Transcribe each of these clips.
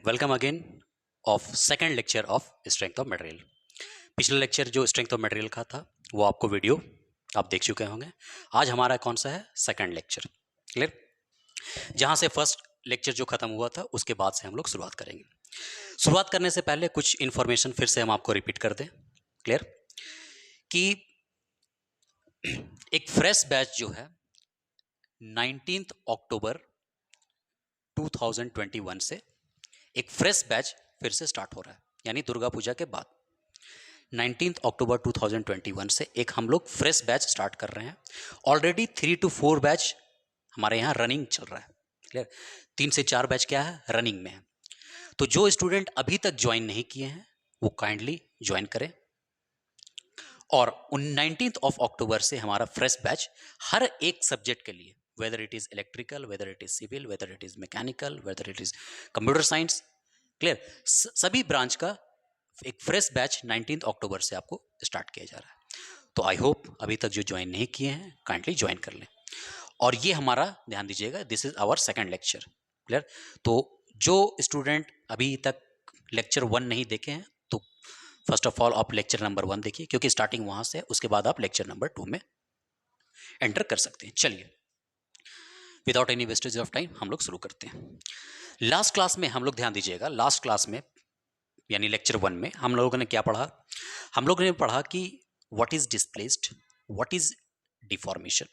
Welcome again of second lecture of strength of material. पिछला lecture जो strength of material का था वो आपको वीडियो आप देख चुके होंगे। आज हमारा कौन सा है सेकंड लेक्चर। क्लियर? जहां से फर्स्ट लेक्चर जो खत्म हुआ था उसके बाद से हम लोग शुरुआत करेंगे। शुरुआत करने से पहले कुछ इंफॉर्मेशन फिर से हम आपको रिपीट कर दें। क्लियर? कि एक फ्रेश बैच जो है 19 अक्टूबर 2021 से एक फ्रेश बैच फिर से स्टार्ट हो रहा है, यानी दुर्गा पूजा के बाद 19 अक्टूबर 2021 से एक हम लोग फ्रेश बैच स्टार्ट कर रहे हैं। ऑलरेडी 3 to 4 बैच हमारे यहाँ रनिंग चल रहा है। क्लियर? 3 से 4 बैच क्या है, रनिंग में है। तो जो स्टूडेंट अभी तक ज्वाइन नहीं किए हैं वो काइंडली ज्वाइन करें। और 19 ऑफ अक्टूबर से हमारा फ्रेश बैच हर एक सब्जेक्ट के लिए, whether it is electrical, whether it is civil, whether it is mechanical, whether it is computer science, clear, सभी ब्रांच का एक फ्रेश बैच 19 अक्टूबर से आपको स्टार्ट किया जा रहा है। तो आई होप अभी तक जो ज्वाइन नहीं किए हैं काइंडली ज्वाइन कर लें। और ये हमारा ध्यान दीजिएगा, this is our second lecture. Clear? तो जो स्टूडेंट अभी तक लेक्चर 1 नहीं देखे हैं तो फर्स्ट ऑफ ऑल आप लेक्चर नंबर 1 देखिए, क्योंकि स्टार्टिंग वहां से है। उसके बाद आप लेक्चर नंबर 2 में एंटर कर सकते हैं। चलिए, without any wastage of time हम लोग शुरू करते हैं। लास्ट क्लास में हम लोग ध्यान दीजिएगा, लास्ट क्लास में यानी लेक्चर 1 में हम लोगों ने क्या पढ़ा? हम लोगों ने पढ़ा कि what is displaced, what is deformation,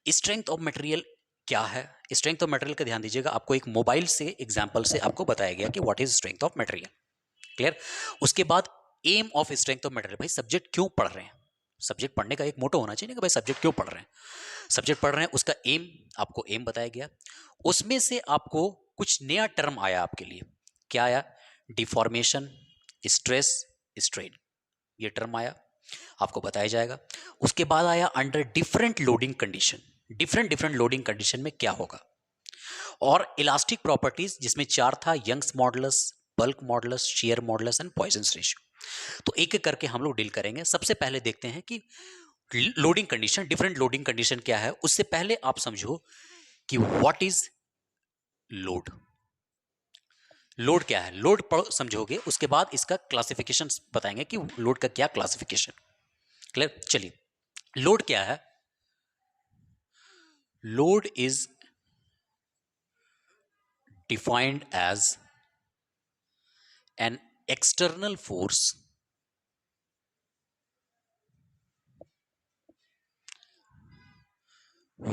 strength of material क्या है। स्ट्रेंथ ऑफ मटेरियल का ध्यान दीजिएगा, आपको एक मोबाइल से एग्जांपल से आपको बताया गया कि what is strength of material. Clear? उसके बाद aim of strength of material, भाई सब्जेक्ट क्यों पढ़ रहे हैं। सब्जेक्ट पढ़ने का एक मोटो होना चाहिए कि भाई सब्जेक्ट क्यों पढ़ रहे हैं। सब्जेक्ट पढ़ रहे हैं उसका एम, आपको एम बताया गया। उसमें से आपको कुछ नया टर्म आया आपके लिए। क्या आया? डिफॉर्मेशन, स्ट्रेस, स्ट्रेन, ये टर्म आया, आपको बताया जाएगा। उसके बाद आया under different loading condition, different different loading condition में क्या होगा। और इलास्टिक प्रॉपर्टीज जिसमें 4 था, Young's modulus, bulk modulus, shear modulus and Poisson's ratio. तो एक एक करके हम लोग डील करेंगे। सबसे पहले देखते हैं कि loading condition, different loading condition क्या है। उससे पहले आप समझो कि व्हाट इज लोड। लोड क्या है, लोड समझोगे, उसके बाद इसका क्लासिफिकेशन बताएंगे कि लोड का क्या क्लासिफिकेशन। क्लियर? चलिए, लोड क्या है? Load is defined as an external force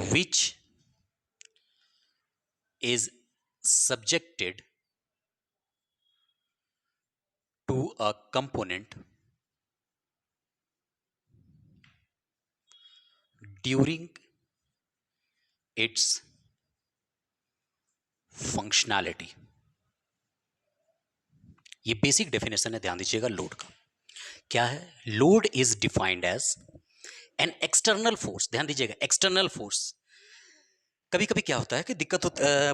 which is subjected to a component during its functionality। ये बेसिक डेफिनेशन है, ध्यान दीजिएगा लोड का। क्या है? Load is defined as an external force. ध्यान दीजिएगा, एक्सटर्नल फोर्स। कभी कभी क्या होता है कि दिक्कत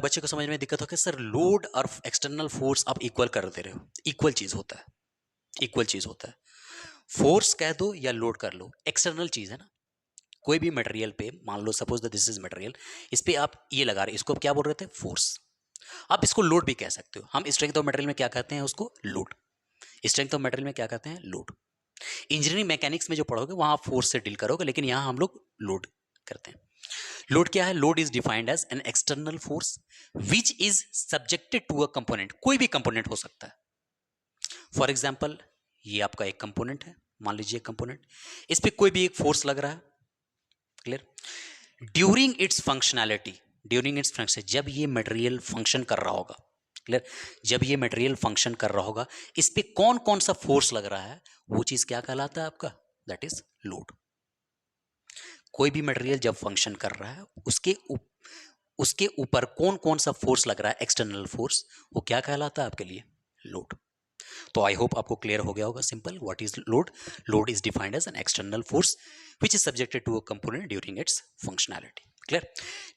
बच्चे को समझ में दिक्कत होती है, सर लोड और एक्सटर्नल फोर्स आप इक्वल कर दे रहे हो। इक्वल चीज होता है, इक्वल चीज होता है। फोर्स कह दो या लोड कर लो, एक्सटर्नल चीज है ना। कोई भी मटेरियल पे मान लो, suppose that this is material, इस पे आप ये लगा रहे, इसको क्या बोल रहे थे? फोर्स। आप इसको लोड भी कह सकते हो। हम स्ट्रेंथ ऑफ मटेरियल में क्या कहते हैं? उसको लोड। स्ट्रेंथ ऑफ मटेरियल में क्या कहते हैं? लोड। इंजीनियरिंग मैकेनिक्स में जो पढ़ोगे वहां आप फोर्स से डील करोगे, लेकिन यहां हम लोग लोड करते हैं। लोड क्या है? Load is defined as an external force which is subjected to a component. कोई भी कंपोनेंट हो सकता है। फॉर एग्जाम्पल, ये आपका एक कंपोनेंट है, मान लीजिए कंपोनेंट, इस पे कोई भी एक फोर्स लग रहा है। Clear? During its functionality, during its function, जब ये मटेरियल फंक्शन कर रहा होगा। क्लियर? जब ये मटेरियल फंक्शन कर रहा होगा, इस पे कौन कौन सा फोर्स लग रहा है, वो चीज क्या कहलाता है आपका? That is load. कोई भी मटेरियल जब फंक्शन कर रहा है, उसके ऊपर कौन कौन सा फोर्स लग रहा है, एक्सटर्नल फोर्स, वो क्या कहलाता है आपके लिए? लोड। तो आई होप आपको क्लियर हो गया होगा। Simple, what is load? Load is defined as an external force which is subjected to a component during its functionality. Clear?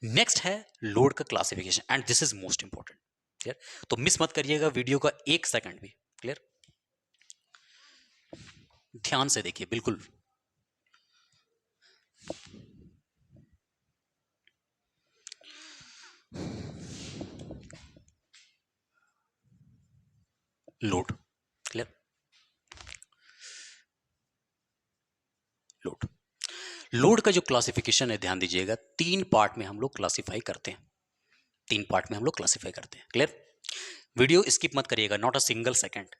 Next है लोड का classification, and this is most important. Clear? तो miss मत करिएगा video का एक second भी। Clear? ध्यान से देखिए बिल्कुल। क्लियर। लोड, लोड का जो क्लासिफिकेशन है ध्यान दीजिएगा, 3 पार्ट में हम लोग क्लासिफाई करते हैं, 3 पार्ट में हम लोग क्लासिफाई करते हैं। क्लियर। वीडियो स्किप मत करिएगा, not a single second.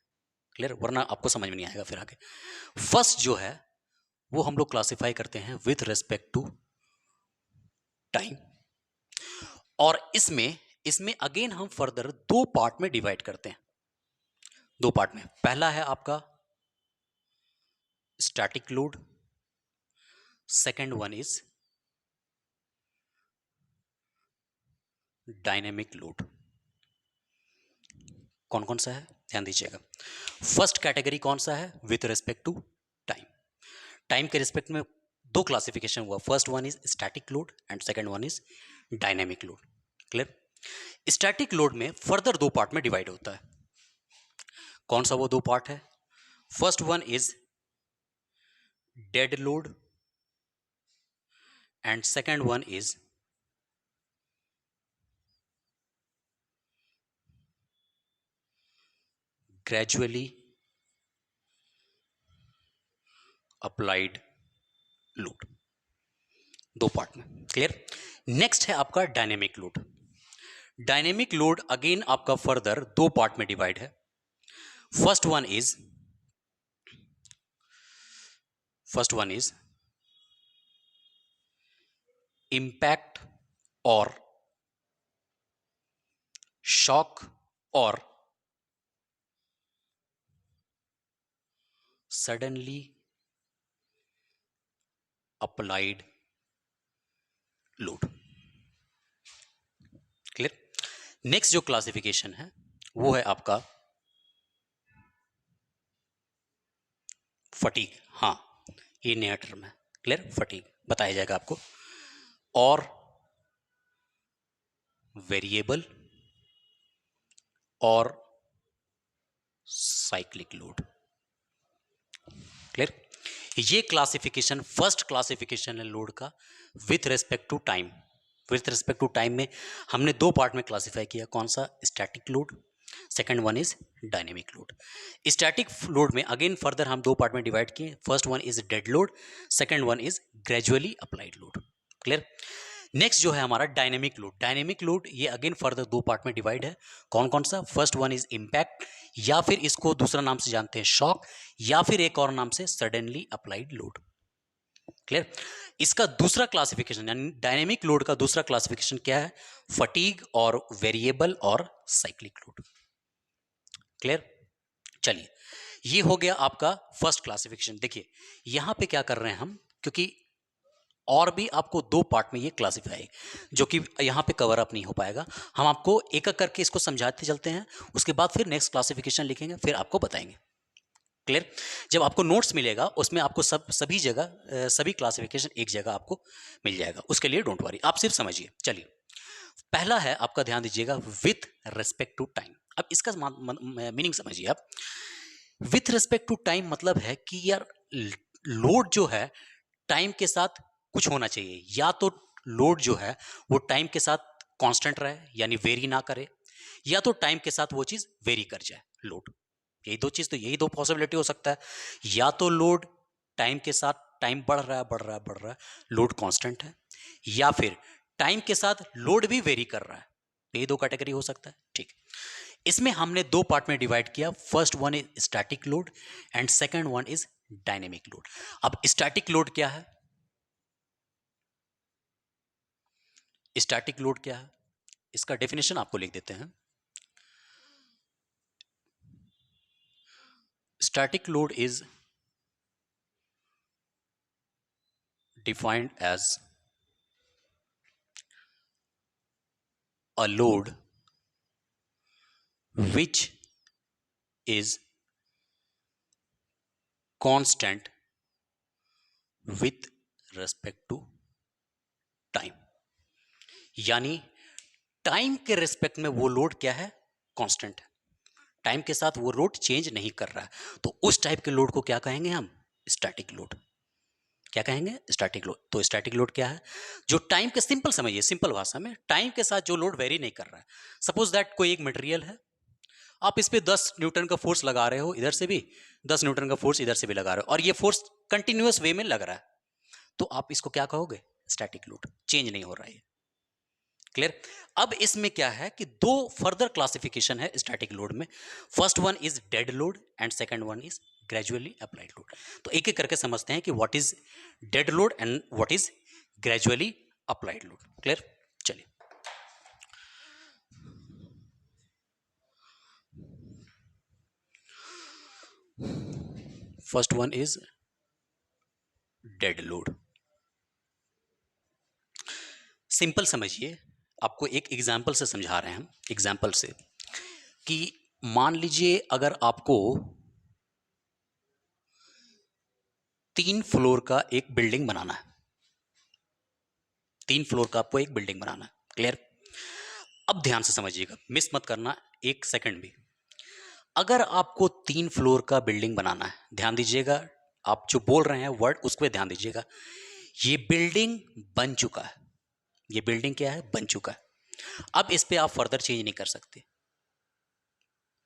Clear, वरना आपको समझ में नहीं आएगा फिर आगे। फर्स्ट जो है वो हम लोग क्लासिफाई करते हैं विथ रेस्पेक्ट टू टाइम, और इसमें इसमें अगेन हम फर्दर 2 पार्ट में डिवाइड करते हैं, 2 पार्ट में। पहला है आपका static load, second one is dynamic load. कौन कौन सा है ध्यान दीजिएगा। फर्स्ट कैटेगरी कौन सा है, with respect to time. Time के रिस्पेक्ट में 2 क्लासिफिकेशन हुआ, first one is static load and second one is dynamic load. Clear. Static load में फर्दर 2 पार्ट में डिवाइड होता है। कौन सा वो 2 पार्ट है, first one is dead load and second one is gradually applied load. 2 part में। Clear. Next है आपका dynamic load. Dynamic load again आपका फर्दर 2 पार्ट में डिवाइड है। फर्स्ट वन इज इम्पैक्ट और शॉक और suddenly applied load. Clear. Next जो classification है वो है आपका फटीग। हाँ, ये नया टर्म है। क्लियर, फटीग बताया जाएगा आपको। और वेरिएबल और साइक्लिक लोड। क्लियर। ये क्लासिफिकेशन फर्स्ट क्लासिफिकेशन है लोड का with respect to time. With respect to time में हमने 2 पार्ट में क्लासिफाई किया, कौन सा, static load, second one is dynamic load. Static load में अगेन फर्दर हम 2 पार्ट में डिवाइड किए, first one is dead load, second one is gradually applied load. Clear. Next जो है हमारा डायनेमिक लोड। डायनेमिक लोड ये अगेन फर्दर 2 पार्ट में divide है, कौन कौन सा, फर्स्ट वन इज इंपैक्ट, या फिर इसको दूसरा नाम से जानते हैं शॉक, या फिर एक और नाम से सडनली अप्लाइड लोड। क्लियर। इसका दूसरा क्लासिफिकेशन यानी डायनेमिक लोड का दूसरा क्लासिफिकेशन क्या है, फटीग और वेरिएबल और साइक्लिक लोड। क्लियर। चलिए, ये हो गया आपका फर्स्ट क्लासिफिकेशन। देखिए यहां पे क्या कर रहे हैं हम, क्योंकि और भी आपको 2 पार्ट में ये क्लासिफाई, जो कि यहां पे कवर अप नहीं हो पाएगा, हम आपको एक एक करके इसको समझाते चलते हैं, उसके बाद फिर नेक्स्ट क्लासिफिकेशन लिखेंगे, फिर आपको बताएंगे। क्लियर। जब आपको नोट्स मिलेगा उसमें आपको सभी जगह सभी क्लासिफिकेशन एक जगह आपको मिल जाएगा, उसके लिए डोंट वरी, आप सिर्फ समझिए। चलिए, पहला है आपका, ध्यान दीजिएगा, विथ रेस्पेक्ट टू टाइम। अब इसका मीनिंग समझिए आप। विथ रेस्पेक्ट टू टाइम मतलब है कि यार लोड जो है टाइम के साथ कुछ होना चाहिए, या तो लोड जो है वो टाइम के साथ कांस्टेंट रहे यानी वेरी ना करे, या तो टाइम के साथ वो चीज वेरी कर जाए लोड। यही 2 चीज, तो यही 2 पॉसिबिलिटी हो सकता है, या तो लोड टाइम के साथ, टाइम बढ़ रहा है बढ़ रहा है बढ़ रहा है, लोड कांस्टेंट है, या फिर टाइम के साथ लोड भी वेरी कर रहा है। ये 2 कैटेगरी हो सकता है। ठीक, इसमें हमने 2 पार्ट में डिवाइड किया, first one is static load and second one is dynamic load. अब स्टैटिक लोड क्या है, स्टैटिक लोड क्या है, इसका डेफिनेशन आपको लिख देते हैं। Static load is defined as a load which is constant with respect to time। यानी टाइम के रिस्पेक्ट में वो लोड क्या है, कांस्टेंट है, टाइम के साथ वो लोड चेंज नहीं कर रहा है, तो उस टाइप के लोड को क्या कहेंगे हम, स्टैटिक लोड। क्या कहेंगे, स्टैटिक लोड। तो स्टैटिक लोड क्या है, जो टाइम के, सिंपल समझिए, सिंपल भाषा में, टाइम के साथ जो लोड वेरी नहीं कर रहा है। सपोज दैट कोई एक मटेरियल है आप इस पे 10 न्यूटन का फोर्स लगा रहे हो, इधर से भी 10 न्यूटन का फोर्स इधर से भी लगा रहे हो, और ये फोर्स कंटिन्यूअस वे में लग रहा है, तो आप इसको क्या कहोगे? स्टैटिक लोड, चेंज नहीं हो रहा है। क्लियर? अब इसमें क्या है कि दो फर्दर क्लासिफिकेशन है स्टैटिक लोड में। First one is dead load and second one is gradually applied load. तो एक एक करके समझते हैं कि what is dead load and what is gradually applied load. Clear? चलिए, first one is dead load. Simple समझिए, आपको एक एग्जाम्पल से समझा रहे हैं हम, एग्जाम्पल से, कि मान लीजिए अगर आपको 3 फ्लोर का एक बिल्डिंग बनाना है, 3 फ्लोर का आपको एक बिल्डिंग बनाना है। क्लियर? अब ध्यान से समझिएगा, मिस मत करना एक सेकंड भी। अगर आपको 3 फ्लोर का बिल्डिंग बनाना है, ध्यान दीजिएगा, आप जो बोल रहे हैं वर्ड उस पर ध्यान दीजिएगा। ये बिल्डिंग बन चुका है, ये बिल्डिंग क्या है? बन चुका है। अब इस पे आप फर्दर चेंज नहीं कर सकते।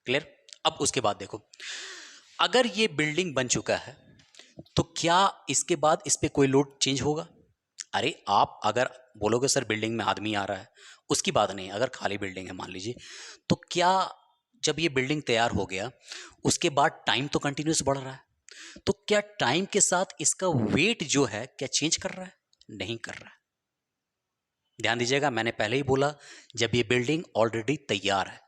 क्लियर? अब उसके बाद देखो, अगर ये बिल्डिंग बन चुका है तो क्या इसके बाद इस पे कोई लोड चेंज होगा? अरे आप अगर बोलोगे सर बिल्डिंग में आदमी आ रहा है, उसकी बात नहीं, अगर खाली बिल्डिंग है मान लीजिए, तो क्या जब ये बिल्डिंग तैयार हो गया उसके बाद टाइम तो कंटिन्यूस बढ़ रहा है, तो क्या टाइम के साथ इसका वेट जो है क्या चेंज कर रहा है? नहीं कर रहा है। ध्यान दीजिएगा, मैंने पहले ही बोला जब ये बिल्डिंग ऑलरेडी तैयार है।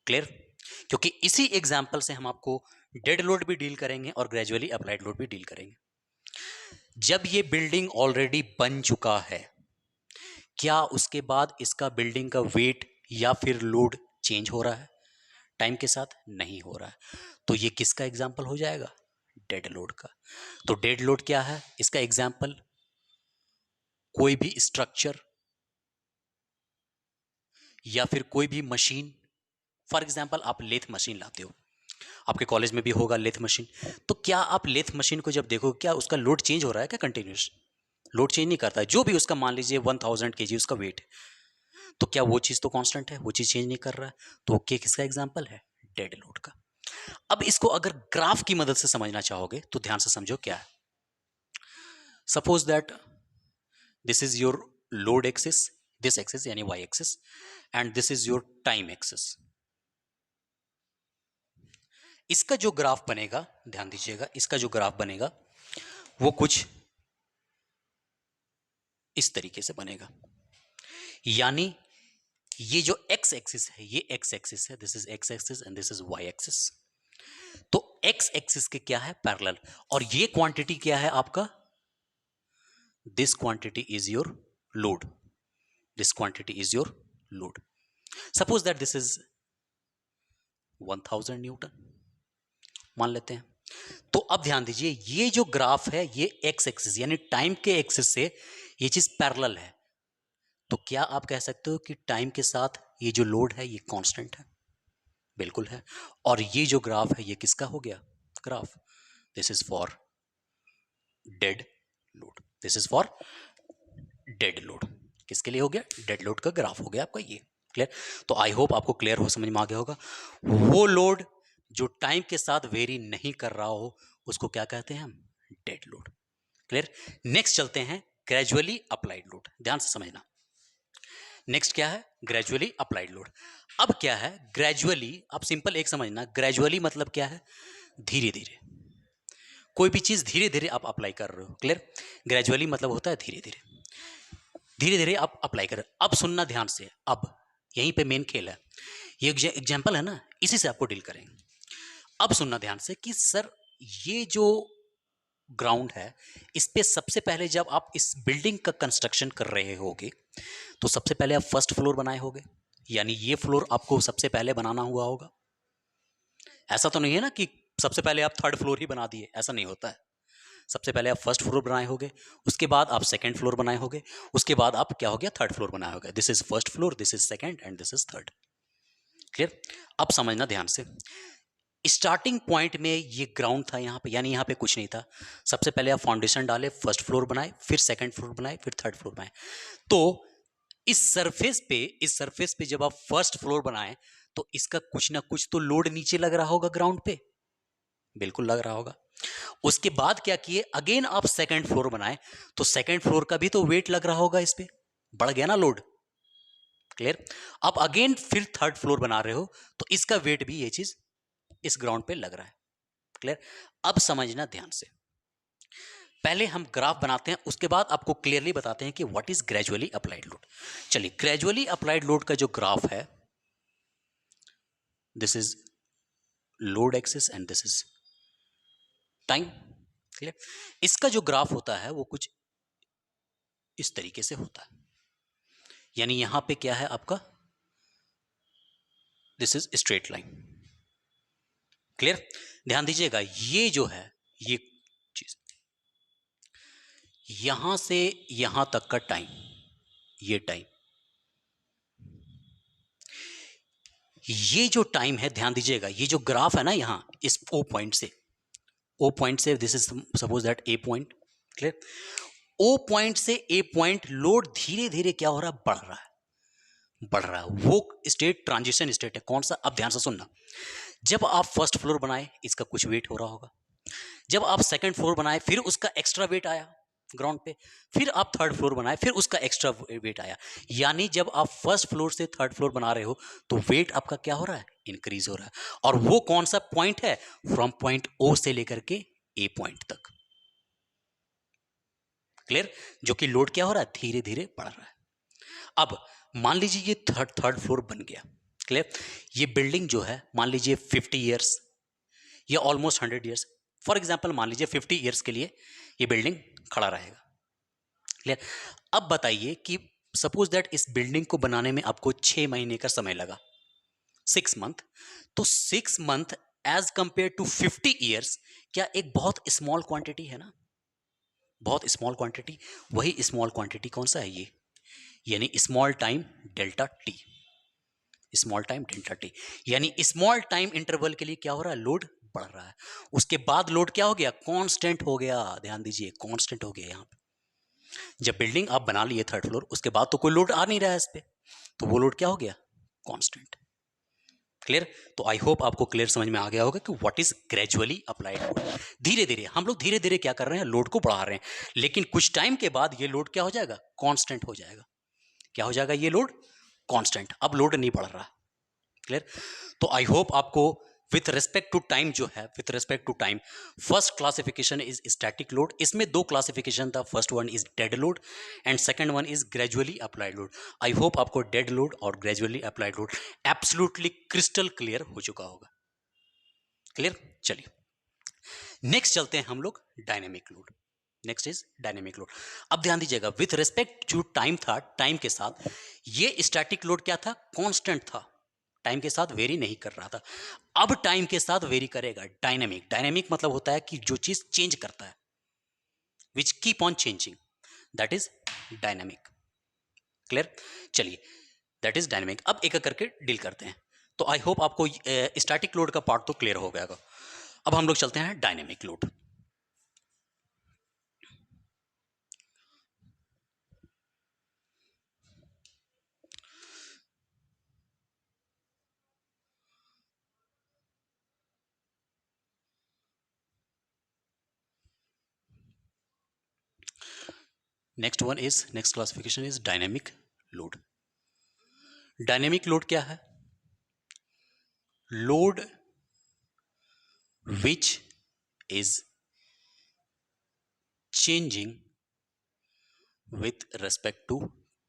क्लियर? क्योंकि इसी एग्जाम्पल से हम आपको डेड लोड भी डील करेंगे और ग्रेजुअली अप्लाइड लोड भी डील करेंगे। जब ये बिल्डिंग ऑलरेडी बन चुका है, क्या उसके बाद इसका बिल्डिंग का वेट या फिर लोड चेंज हो रहा है टाइम के साथ? नहीं हो रहा है। तो ये किसका एग्जाम्पल हो जाएगा? डेड लोड का। तो डेड लोड क्या है? इसका एग्जाम्पल कोई भी स्ट्रक्चर या फिर कोई भी मशीन। फॉर एग्जाम्पल आप लेथ मशीन लाते हो, आपके कॉलेज में भी होगा लेथ मशीन, तो क्या आप लेथ मशीन को जब देखो क्या उसका लोड चेंज हो रहा है? क्या कंटिन्यूस लोड चेंज नहीं करता है। जो भी उसका मान लीजिए 1000 kg उसका वेट है, तो क्या वो चीज तो कांस्टेंट है, वो चीज चेंज नहीं कर रहा है, तो क्या किसका एग्जांपल है? डेड लोड का। अब इसको अगर ग्राफ की मदद से समझना चाहोगे तो ध्यान से समझो क्या है। Suppose that this is your load axis, this axis यानी Y axis, and this is your time axis. इसका जो ग्राफ बनेगा, ध्यान दीजिएगा, इसका जो ग्राफ बनेगा वो कुछ इस तरीके से बनेगा। यानी ये जो एक्स एक्सिस है, ये एक्स एक्सिस है, this is X axis and this is Y axis. तो एक्स एक्सिस के क्या है? पैरेलल। और ये क्वांटिटी क्या है आपका? This quantity is your load, this quantity is your load. Suppose that this is 1000 Newton मान लेते हैं। तो अब ध्यान दीजिए, ये जो ग्राफ है ये एक्स एक्सिस यानी टाइम के एक्सिस से ये चीज पैरेलल है, तो क्या आप कह सकते हो कि टाइम के साथ ये जो लोड है ये कांस्टेंट है? बिल्कुल है। और ये जो ग्राफ है ये किसका हो गया graph? This is for dead load, this is for dead load. किसके लिए हो गया? डेड लोड का ग्राफ हो गया आपका ये। क्लियर? तो आई होप आपको क्लियर हो, समझ में आ गया होगा। वो लोड जो टाइम के साथ वेरी नहीं कर रहा हो उसको क्या कहते हैं हम? Dead load. क्लियर? नेक्स्ट चलते हैं ग्रेजुअली अप्लाइड लोड। ध्यान से समझना, नेक्स्ट क्या है? Gradually applied load. अब क्या है ग्रेजुअली? आप सिंपल एक समझना, ग्रेजुअली मतलब क्या है? धीरे धीरे। कोई भी चीज धीरे धीरे आप अप्लाई कर रहे हो। क्लियर? ग्रेजुअली मतलब होता है धीरे धीरे, धीरे धीरे आप अप्लाई करें। अब सुनना ध्यान से, अब यहीं पे मेन खेल है, ये एग्जाम्पल है ना, इसी से आपको डील करेंगे। अब सुनना ध्यान से कि सर ये जो ग्राउंड है इस पे सबसे पहले जब आप इस बिल्डिंग का कंस्ट्रक्शन कर रहे होगे तो सबसे पहले आप फर्स्ट फ्लोर बनाए होगे, यानी ये फ्लोर आपको सबसे पहले बनाना हुआ होगा। ऐसा तो नहीं है ना कि सबसे पहले आप थर्ड फ्लोर ही बना दिए, ऐसा नहीं होता है। सबसे पहले आप फर्स्ट फ्लोर बनाए होगे, उसके बाद आप सेकंड फ्लोर बनाए होगे, उसके बाद आप क्या हो गया? थर्ड फ्लोर बनाए होगा। This is first floor, this is second and this is third. Clear? अब समझना ध्यान से, स्टार्टिंग पॉइंट में ये ग्राउंड था यहाँ पे, यानी यहाँ पे कुछ नहीं था। सबसे पहले आप फाउंडेशन डाले, फर्स्ट फ्लोर बनाए, फिर सेकंड फ्लोर बनाए, फिर थर्ड फ्लोर बनाए। तो इस सरफेस पे जब आप फर्स्ट फ्लोर बनाए तो इसका कुछ ना कुछ तो लोड नीचे लग रहा होगा ग्राउंड पे, बिल्कुल लग रहा होगा। उसके बाद क्या किए, अगेन आप सेकंड फ्लोर बनाए तो सेकंड फ्लोर का भी तो वेट लग रहा होगा, इस पे बढ़ गया ना लोड। क्लियर। अब अगेन फिर थर्ड फ्लोर बना रहे हो तो इसका वेट भी ये चीज इस ग्राउंड पे लग रहा है। क्लियर। अब समझना ध्यान से, पहले हम ग्राफ बनाते हैं, उसके बाद आपको क्लियरली बताते हैं कि what is gradually applied load. चलिए, ग्रेजुअली अप्लाइड लोड का जो ग्राफ है, this is load axis and this is time. Clear. इसका जो ग्राफ होता है वो कुछ इस तरीके से होता है, यानी यहां पे क्या है आपका, this is straight line. Clear. ध्यान दीजिएगा, ये जो है ये चीज, यहां से यहां तक का टाइम, ये टाइम, ये जो टाइम है, ध्यान दीजिएगा, ये जो ग्राफ है ना, यहां इस ओ पॉइंट से this is suppose that A point. Clear. O point से ए पॉइंट लोड धीरे धीरे क्या हो रहा है, बढ़ रहा है, बढ़ रहा है। वो स्टेट ट्रांजिशन स्टेट है, कौन सा, अब ध्यान से सुनना। जब आप फर्स्ट फ्लोर बनाए इसका कुछ वेट हो रहा होगा, जब आप सेकंड फ्लोर बनाए फिर उसका एक्स्ट्रा वेट आया ग्राउंड पे, फिर आप थर्ड फ्लोर बनाए फिर उसका एक्स्ट्रा वेट आया, यानी जब आप फर्स्ट फ्लोर से थर्ड फ्लोर बना रहे हो तो वेट आपका क्या हो रहा है, इंक्रीज हो रहा है। और वो कौन सा पॉइंट है, फ्रॉम पॉइंट ओ से लेकर के ए पॉइंट तक। क्लियर। जो कि लोड क्या हो रहा है, धीरे धीरे बढ़ रहा है। अब मान लीजिए ये थर्ड फ्लोर बन गया। क्लियर। ये बिल्डिंग जो है मान लीजिए 50 ईयर्स या ऑलमोस्ट 100 ईयर्स, फॉर एग्जाम्पल मान लीजिए 50 ईयर्स के लिए ये बिल्डिंग खड़ा रहेगा। क्लियर। अब बताइए कि सपोज दैट इस बिल्डिंग को बनाने में आपको 6 महीने का समय लगा, 6 मंथ, तो 6 month as compare to 50 years, क्या एक बहुत स्मॉल क्वांटिटी है ना, बहुत स्मॉल क्वांटिटी। वही स्मॉल क्वांटिटी कौन सा है, ये, यानी small time delta T, small time delta T, यानी स्मॉल टाइम इंटरवल के लिए क्या हो रहा है, लोड बढ़ रहा है। उसके बाद लोड क्या हो गया, कांस्टेंट हो गया। ध्यान दीजिए, कांस्टेंट हो गया। यहां पे जब बिल्डिंग आप बना लिए थर्ड फ्लोर, उसके बाद तो कोई लोड आ नहीं रहा है इस पे, तो वो लोड क्या हो गया, कांस्टेंट। क्लियर। तो आई होप आपको क्लियर समझ में आ गया होगा कि what is gradually applied load. धीरे धीरे हम लोग धीरे धीरे क्या कर रहे हैं, लोड को बढ़ा रहे हैं, लेकिन कुछ टाइम के बाद ये लोड क्या हो जाएगा, कांस्टेंट हो जाएगा। क्या हो जाएगा, ये लोड कांस्टेंट, अब लोड नहीं बढ़ रहा। क्लियर। तो आई होप आपको विथ रेस्पेक्ट टू टाइम जो है, with respect to time, first classification is static load. इसमें दो क्लासिफिकेशन था, first one is dead load and second one is gradually applied load. I hope आपको dead load और gradually applied load absolutely crystal clear हो चुका होगा। Clear. चलिए next चलते हैं हम लोग dynamic load. Next is dynamic load. अब ध्यान दीजिएगा, विथ रेस्पेक्ट जो टाइम था, टाइम के साथ ये स्टैटिक लोड क्या था, कांस्टेंट था, टाइम के साथ वेरी नहीं कर रहा था। अब टाइम के साथ वेरी करेगा। डायनेमिक, डायनेमिक मतलब होता है कि जो चीज चेंज करता है, which keep on changing, that is dynamic. Clear. चलिए, दैट इज डायनेमिक। अब एक एक करके डील करते हैं। तो आई होप आपको स्टैटिक लोड का पार्ट तो क्लियर हो गया। अब हम लोग चलते हैं dynamic load. Next classification is dynamic load. Dynamic load क्या है, load which is changing with respect to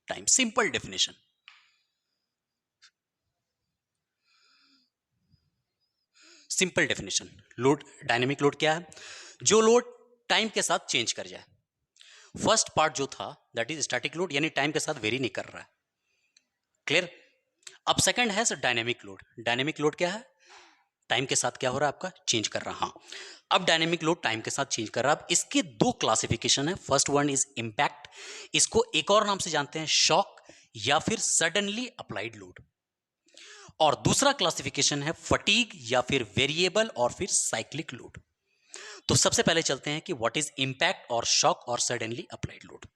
time. Simple definition. Simple definition, load, dynamic load क्या है, जो लोड टाइम के साथ चेंज कर जाए। फर्स्ट पार्ट जो था दैट इज स्टैटिक लोड, यानी टाइम के साथ वेरी नहीं कर रहा है। क्लियर। अब सेकंड है डायनेमिक लोड। डायनेमिक लोड क्या है, टाइम के साथ क्या हो रहा है आपका, चेंज कर रहा है। हाँ, अब डायनेमिक लोड टाइम के साथ चेंज कर रहा है। अब इसके दो क्लासिफिकेशन है। फर्स्ट वन इज इंपैक्ट, इसको एक और नाम से जानते हैं शॉक या फिर सडनली अप्लाइड लोड। और दूसरा क्लासिफिकेशन है फटीग या फिर वेरिएबल और फिर साइक्लिक लोड। तो सबसे पहले चलते हैं कि व्हाट इज इंपैक्ट और शॉक और suddenly applied load.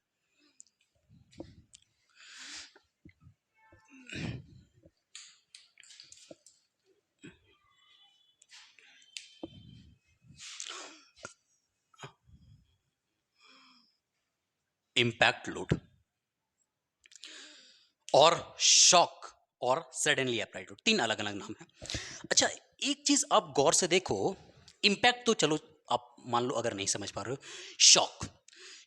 Impact load, और शॉक और सडनली अप्लाइड लोड, तीन अलग अलग नाम है। अच्छा, एक चीज आप गौर से देखो, इम्पैक्ट तो चलो आप मान लो अगर नहीं समझ पा रहे हो, शॉक,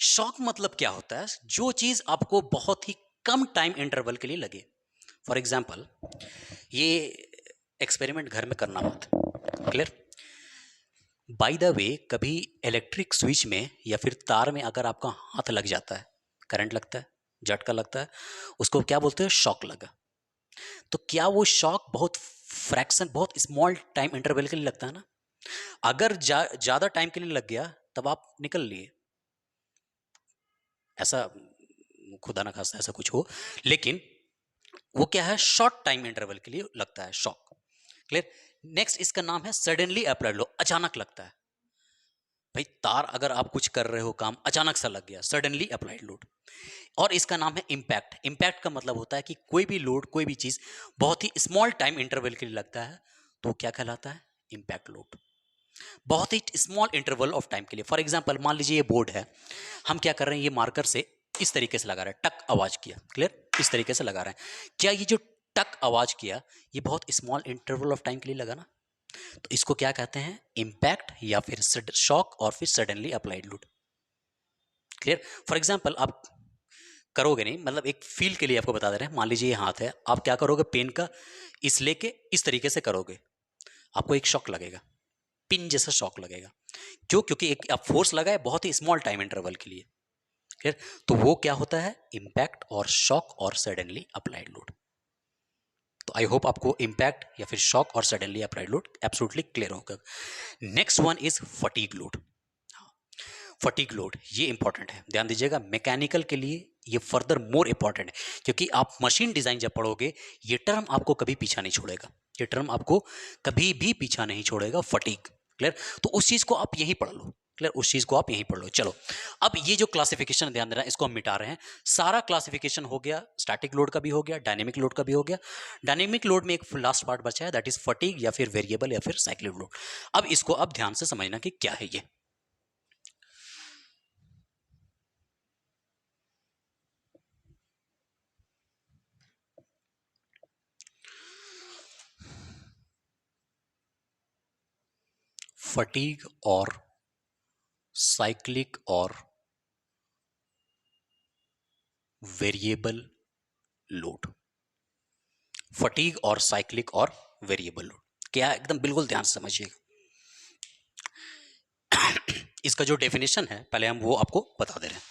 शॉक मतलब क्या होता है, जो चीज आपको बहुत ही कम टाइम इंटरवल के लिए लगे। फॉर एग्जाम्पल, ये एक्सपेरिमेंट घर में करना मत, क्लियर। बाय द वे, कभी इलेक्ट्रिक स्विच में या फिर तार में अगर आपका हाथ लग जाता है, करंट लगता है, झटका लगता है, उसको क्या बोलते हैं, शॉक लगा। तो क्या वो शॉक बहुत फ्रैक्शन, बहुत स्मॉल टाइम इंटरवल के लिए लगता है ना। अगर ज्यादा टाइम के लिए लग गया तब आप निकल लिए, ऐसा खुदा ना खास्ता ऐसा कुछ हो, लेकिन वो क्या है, शॉर्ट टाइम इंटरवल के लिए लगता है शॉक, क्लियर। नेक्स्ट इसका नाम है सडनली अप्लाइड लो, अचानक लगता है। भाई तार अगर आप कुछ कर रहे हो काम, अचानक सा लग गया, सडनली अप्लाइड लोड। और इसका नाम है इम्पैक्ट। इम्पैक्ट का मतलब होता है कि कोई भी लोड, कोई भी चीज बहुत ही स्मॉल टाइम इंटरवल के लिए लगता है, तो क्या कहलाता है, इम्पैक्ट लोड। बहुत ही स्मॉल इंटरवल ऑफ टाइम के लिए। फॉर एग्जाम्पल, मान लीजिए ये बोर्ड है, हम क्या कर रहे हैं, ये मार्कर से इस तरीके से लगा रहे हैं, टक आवाज किया, क्लियर, इस तरीके से लगा रहे हैं। क्या ये जो टक आवाज किया, ये बहुत स्मॉल इंटरवल ऑफ टाइम के लिए लगा ना, तो इसको क्या कहते हैं, इम्पैक्ट या फिर शॉक और फिर suddenly applied load, clear. For example, आप करोगे नहीं, मतलब एक फील के लिए आपको बता दे रहे हैं, मान लीजिए ये हाथ है, आप क्या करोगे, पेन का इस लेके इस तरीके से करोगे, आपको एक शॉक लगेगा, पिन जैसा शॉक लगेगा। क्यों, क्योंकि एक आप फोर्स लगाए बहुत ही स्मॉल टाइम इंटरवल के लिए, क्लियर। तो वो क्या होता है, इम्पैक्ट और शॉक और सडनली अप्लाइड लोड। तो आई होप आपको इम्पैक्ट या फिर शॉक और suddenly applied load absolutely clear होगा। Next one is fatigue load. Fatigue load ये इंपॉर्टेंट है, ध्यान दीजिएगा, मैकेनिकल के लिए ये फर्दर मोर इंपॉर्टेंट है, क्योंकि आप मशीन डिजाइन जब पढ़ोगे, ये टर्म आपको कभी पीछा नहीं छोड़ेगा, ये टर्म आपको कभी भी पीछा नहीं छोड़ेगा, फटीग, क्लियर। तो उस चीज को आप यहीं पढ़ लो, क्लियर, उस चीज को आप यहीं पढ़ लो। चलो, अब ये जो क्लासिफिकेशन ध्यान देना, इसको हम मिटा रहे हैं। सारा क्लासिफिकेशन हो गया, स्टैटिक लोड का भी हो गया, डायनेमिक लोड का भी हो गया। डायनेमिक लोड में एक लास्ट पार्ट बचा है, दैट इज फटीग या फिर वेरिएबल या फिर साइक्लिक लोड। अब इसको अब ध्यान से समझना कि क्या है ये। फटीग और साइक्लिक और वेरिएबल लोड, फटीग और साइक्लिक और वेरिएबल लोड क्या, एकदम बिल्कुल ध्यान से समझिएगा। इसका जो डेफिनेशन है, पहले हम वो आपको बता दे रहे हैं।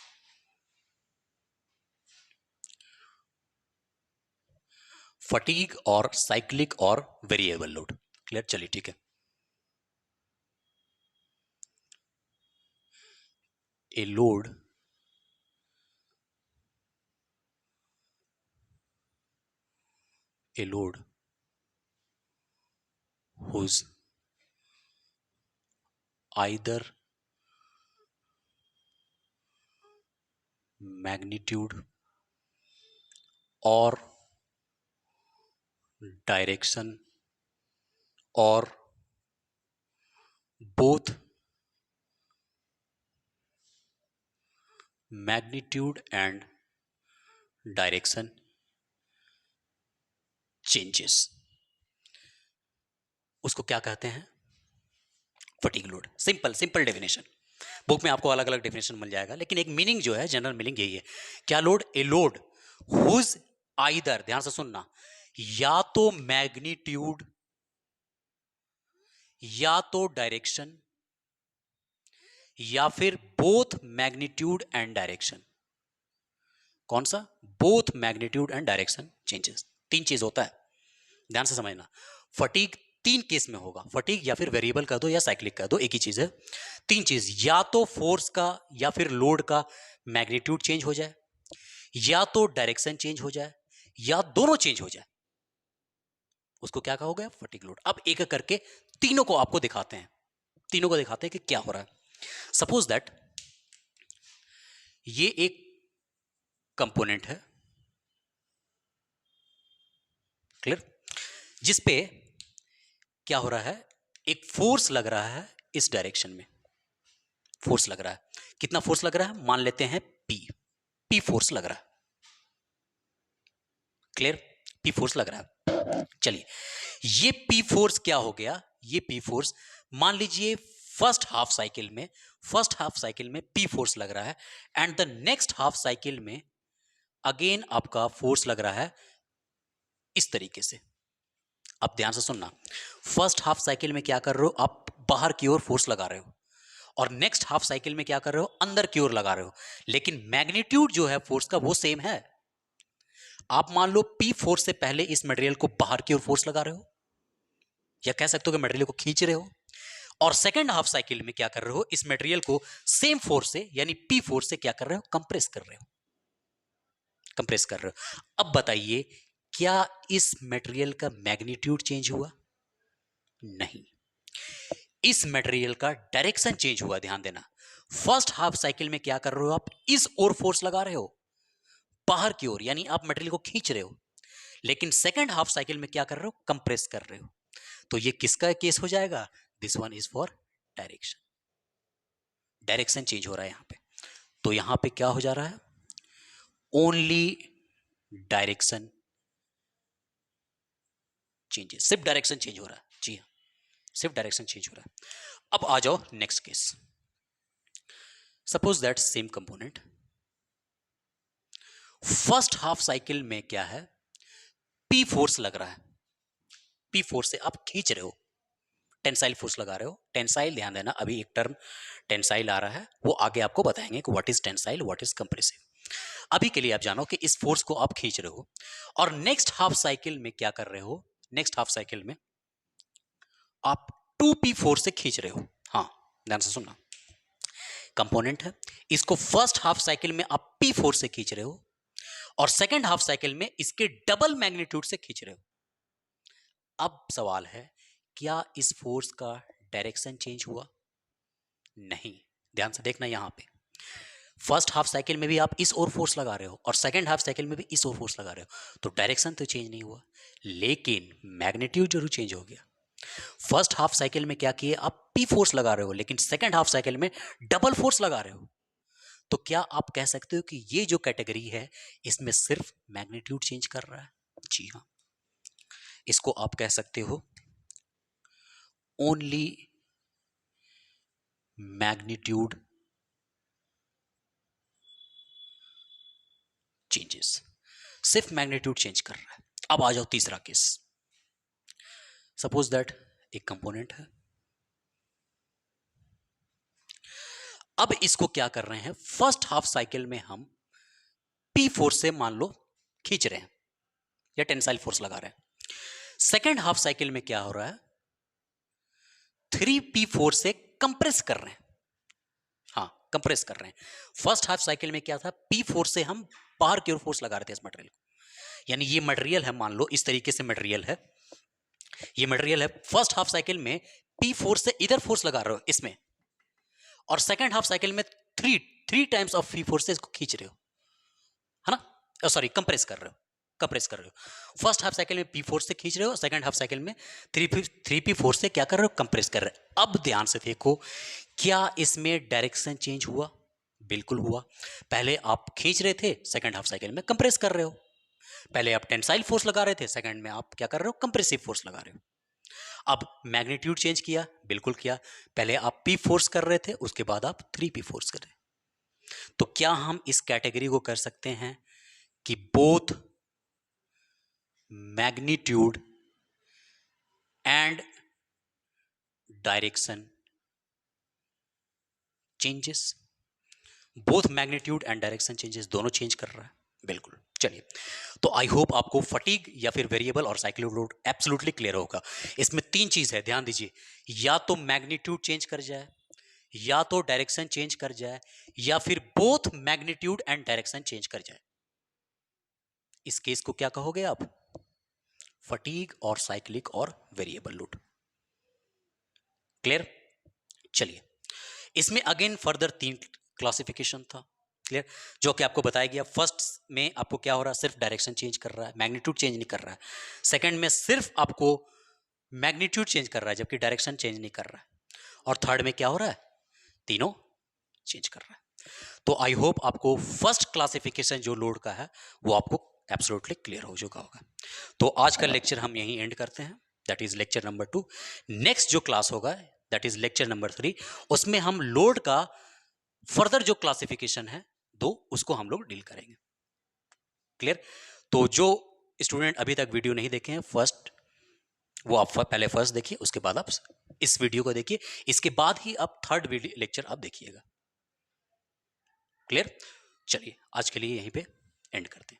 फटीग और साइक्लिक और वेरिएबल लोड, क्लियर, चलिए ठीक है। A load whose either magnitude or direction or both magnitude and direction changes, उसको क्या कहते हैं, fatigue load. Simple simple definition, book में आपको अलग अलग डेफिनेशन मिल जाएगा, लेकिन एक मीनिंग जो है, जनरल मीनिंग यही है। क्या load, a load whose either, ध्यान से सुनना, या तो मैग्नीट्यूड या तो डायरेक्शन या फिर बोथ मैग्नीट्यूड एंड डायरेक्शन। कौन सा, both magnitude and direction changes, तीन चीज होता है, ध्यान से समझना। फटीग तीन केस में होगा, फटीग या फिर वेरिएबल कर दो या साइक्लिक कर दो, एक ही चीज है। तीन चीज, या तो फोर्स का या फिर लोड का मैग्नीट्यूड चेंज हो जाए, या तो डायरेक्शन चेंज हो जाए, या दोनों चेंज हो जाए, उसको क्या कहोगे, फटीग लोड। अब एक एक करके तीनों को आपको दिखाते हैं, तीनों को दिखाते हैं कि क्या हो रहा है। सपोज दैट ये एक कंपोनेंट है, क्लियर, जिसपे क्या हो रहा है, एक फोर्स लग रहा है इस डायरेक्शन में, फोर्स लग रहा है। कितना फोर्स लग रहा है, मान लेते हैं P, पी फोर्स लग रहा है। क्लियर? पी फोर्स लग रहा है। चलिए, ये पी फोर्स क्या हो गया? ये पी फोर्स, मान लीजिए फर्स्ट हाफ साइकिल में पी फोर्स लग रहा है, and the next half cycle में अगेन आपका फोर्स लग रहा है इस तरीके से। अब ध्यान से सुनना, फर्स्ट हाफ साइकिल में क्या कर रहे हो? आप बाहर की ओर फोर्स लगा रहे हो, और नेक्स्ट हाफ साइकिल में क्या कर रहे हो? अंदर की ओर लगा रहे हो, लेकिन मैग्नीट्यूड जो है फोर्स का वो सेम है। आप मान लो पी फोर्स से पहले इस मटेरियल को बाहर की ओर फोर्स लगा रहे हो, या कह सकते हो कि मटेरियल को खींच रहे हो, और सेकंड हाफ साइकिल में क्या कर रहे हो? इस मटेरियल को सेम फोर्स से, यानी पी फोर्स से क्या कर रहे हो? कंप्रेस कर रहे हो, कंप्रेस कर रहे हो। अब बताइए, क्या इस मटेरियल का मैग्नीट्यूड चेंज हुआ? नहीं, इस मटेरियल का डायरेक्शन चेंज हुआ। ध्यान देना, फर्स्ट हाफ साइकिल में क्या कर रहे हो? आप इस ओर फोर्स लगा रहे हो, बाहर की ओर, यानी आप मटेरियल को खींच रहे हो, लेकिन सेकंड हाफ साइकिल में क्या कर रहे हो? कंप्रेस कर रहे हो। तो ये किसका केस हो जाएगा? This one is for direction. Direction change हो रहा है यहां पे। तो यहां पे क्या हो जा रहा है? ओनली डायरेक्शन चेंजेस, सिर्फ डायरेक्शन चेंज हो रहा है। जी हाँ, सिर्फ डायरेक्शन चेंज हो रहा है। अब आ जाओ next case. Suppose that same component, first half cycle में क्या है? पी फोर्स लग रहा है, पी फोर्स से आप खींच रहे हो, टेंसाइल फोर्स लगा रहे हो। टेंसाइल, ध्यान देना, अभी एक टर्म टेंसाइल आ रहा है, वो आगे आपको बताएंगे कि what is tensile, what is compressive. अभी के लिए आप जानो कि इस फोर्स को आप खींच रहे हो, और नेक्स्ट हाफ साइकिल में क्या कर रहे हो? नेक्स्ट हाफ साइकिल में आप 2p फोर्स से खींच रहे हो। हाँ, ध्यान से सुनना, कंपोनेंट है, इसको फर्स्ट हाफ साइकिल में आप p फोर्स से खींच रहे हो, और सेकेंड हाफ साइकिल में इसके डबल मैग्नीट्यूड से खींच रहे हो। अब सवाल है, क्या इस फोर्स का डायरेक्शन चेंज हुआ? नहीं। ध्यान से देखना, यहां पे फर्स्ट हाफ साइकिल में भी आप इस ओर फोर्स लगा रहे हो, और सेकेंड हाफ साइकिल में भी इस ओर फोर्स लगा रहे हो, तो डायरेक्शन तो चेंज नहीं हुआ, लेकिन मैग्नीट्यूड जरूर चेंज हो गया। फर्स्ट हाफ साइकिल में क्या किए? आप पी फोर्स लगा रहे हो, लेकिन सेकेंड हाफ साइकिल में डबल फोर्स लगा रहे हो। तो क्या आप कह सकते हो कि ये जो कैटेगरी है, इसमें सिर्फ मैग्नीट्यूड चेंज कर रहा है? जी हाँ, इसको आप कह सकते हो ओनली मैग्नीट्यूड चेंजेस, सिर्फ मैग्नीट्यूड चेंज कर रहा है। अब आ जाओ तीसरा केस। सपोज दैट एक कंपोनेंट है, अब इसको क्या कर रहे हैं? फर्स्ट हाफ साइकिल में हम पी फोर्स से मान लो खींच रहे हैं, या टेंसाइल फोर्स लगा रहे हैं। सेकेंड हाफ साइकिल में क्या हो रहा है? 3p फोर्स से कंप्रेस कर रहे हैं। हाँ, कंप्रेस कर रहे हैं। फर्स्ट हाफ साइकिल में क्या था? पी फोर्स से हम बाहर की ओर फोर्स लगा रहे थे इस मटेरियल को, यानी ये मटेरियल है, मान लो इस तरीके से मटेरियल है, ये मटेरियल है, फर्स्ट हाफ साइकिल में पी फोर्स से इधर फोर्स लगा रहे हो इसमें, और सेकेंड हाफ साइकिल में three times of P force से इसको खींच रहे हो, है ना? सॉरी, कंप्रेस कर रहे हो, कंप्रेस कर रहे हो। फर्स्ट हाफ साइकिल में पी फोर्स से खींच रहे हो, सेकंड हाफ साइकिल में थ्री पी फोर्स से क्या कर रहे हो? कंप्रेस कर रहे हो। अब ध्यान से देखो, क्या इसमें डायरेक्शन चेंज हुआ? बिल्कुल हुआ। पहले आप खींच रहे थे, सेकंड हाफ साइकिल में कंप्रेस कर रहे हो। पहले आप टेंसाइल फोर्स लगा रहे थे, सेकंड में आप क्या कर रहे हो? कंप्रेसिव फोर्स लगा रहे हो। अब मैग्नीट्यूड चेंज किया? बिल्कुल किया। पहले आप पी फोर्स कर रहे थे, उसके बाद आप 3p फोर्स कर रहे। तो क्या हम इस कैटेगरी को कर सकते हैं कि both magnitude and direction changes? Both magnitude and direction changes, दोनों चेंज कर रहा है। बिल्कुल। चलिए, तो आई होप आपको फटीग या फिर वेरिएबल और साइक्लिक लोड एब्सोल्युटली क्लियर होगा। इसमें तीन चीज है, ध्यान दीजिए, या तो मैग्नीट्यूड चेंज कर जाए, या तो डायरेक्शन चेंज कर जाए, या फिर both magnitude and direction change कर जाए। इस केस को क्या कहोगे आप? फटीग और साइक्लिक और वेरिएबल लोड। क्लियर? चलिए, इसमें अगेन फर्दर 3 क्लासिफिकेशन था। क्लियर? जो कि आपको बताया गया, फर्स्ट में आपको क्या हो रहा है? सिर्फ डायरेक्शन चेंज कर रहा है, मैग्नीट्यूड चेंज नहीं कर रहा है। सेकंड में सिर्फ आपको मैग्नीट्यूड चेंज कर रहा है, जबकि डायरेक्शन चेंज नहीं कर रहा है। और थर्ड में क्या हो रहा है? तीनों चेंज कर रहा है। तो आई होप आपको फर्स्ट क्लासिफिकेशन जो लोड का है वो आपको एब्सोल्युटली क्लियर हो चुका होगा। तो आज का लेक्चर हम यहीं एंड करते हैं, that is lecture number 2। Next जो क्लास होगा दैट इज लेक्चर नंबर 3, उसमें हम लोड का फर्दर जो क्लासिफिकेशन है दो उसको हम लोग डील करेंगे। क्लियर? तो जो स्टूडेंट अभी तक वीडियो नहीं देखे हैं फर्स्ट, वो आप पहले फर्स्ट देखिए, उसके बाद आप इस वीडियो को देखिए, इसके बाद ही आप थर्ड लेक्चर आप देखिएगा। क्लियर? चलिए आज के लिए यहीं पे एंड करते हैं।